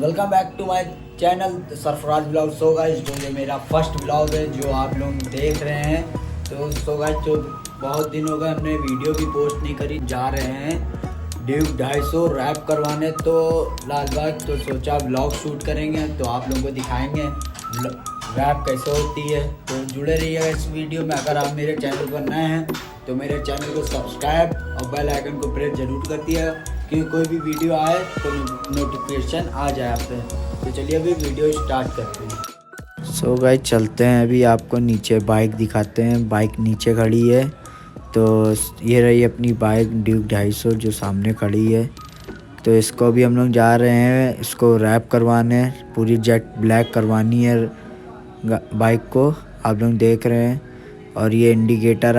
Welcome back to my channel Sarfaraz blog. So guys जो ये मेरा फर्स्ट ब्लॉग है जो आप लोग देख रहे हैं। तो सो गाइस जो बहुत दिन हो गए हमने वीडियो भी पोस्ट नहीं करी, जा रहे हैं ड्यूक 250 रैप करवाने तो लालबाग। तो सोचा ब्लॉग शूट करेंगे तो आप लोगों को दिखाएंगे रैप कैसे होती है। तो जुड़े रहिएगा इस वीडियो में। अगर आप मेरे चैनल पर नए हैं तो मेरे चैनल को सब्सक्राइब और बेल आइकन को प्रेस जरूर कर दिएगा क्योंकि कोई भी वीडियो आए तो नोटिफिकेशन आ जाए आप पे। तो चलिए अभी वीडियो स्टार्ट करते हैं। सो गाइस चलते हैं, अभी आपको नीचे बाइक दिखाते हैं। बाइक नीचे खड़ी है। तो ये रही अपनी बाइक ड्यूक 250 जो सामने खड़ी है। तो इसको भी हम लोग जा रहे हैं, इसको रैप करवाने, पूरी जेट ब्लैक करवानी है बाइक को, आप लोग देख रहे हैं। और ये इंडिकेटर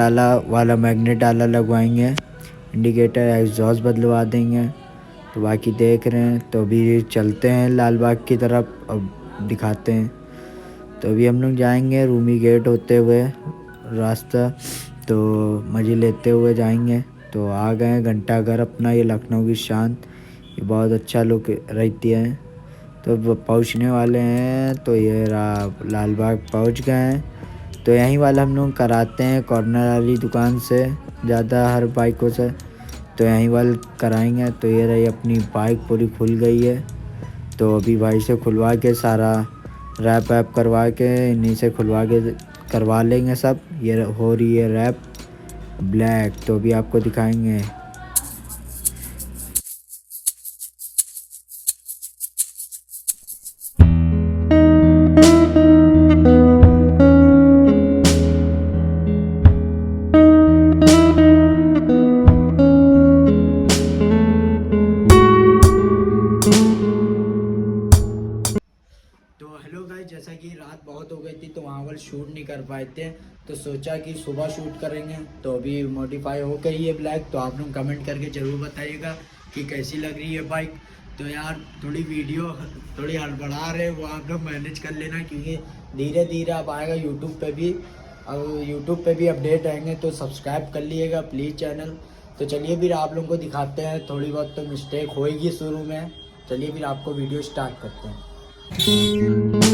वाला मैग्नेट आला लगवाएंगे, इंडिकेटर एग्जॉस्ट बदलवा देंगे। तो बाकी देख रहे हैं। तो अभी चलते हैं लाल बाग की तरफ, अब दिखाते हैं। तो अभी हम लोग जाएंगे रूमी गेट होते हुए रास्ता, तो मज़े लेते हुए जाएंगे। तो आ गए घंटाघर अपना, ये लखनऊ की शान, ये बहुत अच्छा लुक रहती है। तो पहुंचने वाले हैं, तो ये लाल बाग पहुँच गए हैं। तो यहीं वाला हम लोग कराते हैं कॉर्नर वाली दुकान से, ज़्यादा हर बाइकों से तो यहीं वाल कराएंगे। तो ये रही अपनी बाइक पूरी खुल गई है। तो अभी भाई से खुलवा के सारा रैप वैप करवा के इन्हीं से खुलवा के करवा लेंगे सब। ये हो रही है रैप ब्लैक, तो अभी आपको दिखाएंगे। तो हेलो गाइस, जैसा कि रात बहुत हो गई थी तो वहाँ पर शूट नहीं कर पाए थे, तो सोचा कि सुबह शूट करेंगे। तो अभी मॉडिफाई हो गई है ब्लैक। तो आप लोग कमेंट करके ज़रूर बताइएगा कि कैसी लग रही है बाइक। तो यार थोड़ी वीडियो थोड़ी हड़बड़ा रहे, वो आप लोग मैनेज कर लेना क्योंकि धीरे धीरे अब आएगा यूट्यूब पे भी। अब यूट्यूब पे भी अपडेट आएंगे तो सब्सक्राइब कर लीजिएगा प्लीज़ चैनल। तो चलिए फिर आप लोगों को दिखाते हैं। थोड़ी बहुत तो मिस्टेक होएगी शुरू में। चलिए फिर आपको वीडियो स्टार्ट करते हैं।